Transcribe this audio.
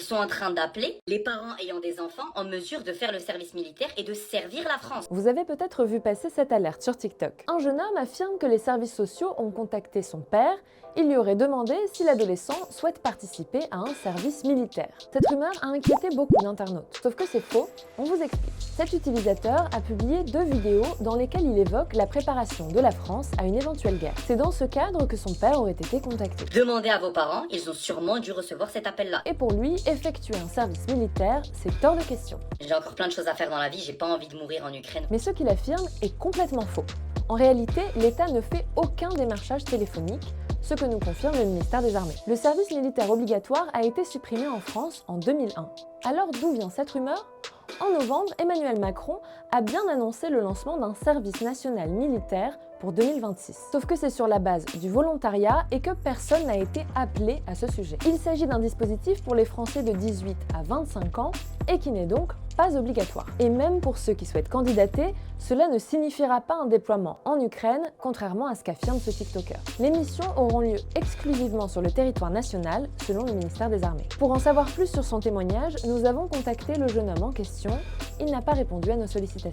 sont en train d'appeler les parents ayant des enfants en mesure de faire le service militaire et de servir la France. Vous avez peut-être vu passer cette alerte sur TikTok. Un jeune homme affirme que les services sociaux ont contacté son père. Il lui aurait demandé si l'adolescent souhaite participer à un service militaire. Cette rumeur a inquiété beaucoup d'internautes. Sauf que c'est faux, on vous explique. Cet utilisateur a publié 2 vidéos dans lesquelles il évoque la préparation de la France à une éventuelle guerre. C'est dans ce cadre que son père aurait été contacté. Demandez à vos parents, ils ont sûrement dû recevoir cet appel-là. Et pour lui, effectuer un service militaire, c'est hors de question. J'ai encore plein de choses à faire dans la vie, j'ai pas envie de mourir en Ukraine. Mais ce qu'il affirme est complètement faux. En réalité, l'État ne fait aucun démarchage téléphonique, ce que nous confirme le ministère des Armées. Le service militaire obligatoire a été supprimé en France en 2001. Alors d'où vient cette rumeur ? En novembre, Emmanuel Macron a bien annoncé le lancement d'un service national militaire pour 2026. Sauf que c'est sur la base du volontariat et que personne n'a été appelé à ce sujet. Il s'agit d'un dispositif pour les Français de 18 à 25 ans et qui n'est donc pas obligatoire. Et même pour ceux qui souhaitent candidater, cela ne signifiera pas un déploiement en Ukraine, contrairement à ce qu'affirme ce TikToker. Les missions auront lieu exclusivement sur le territoire national, selon le ministère des Armées. Pour en savoir plus sur son témoignage, nous avons contacté le jeune homme en question. Il n'a pas répondu à nos sollicitations.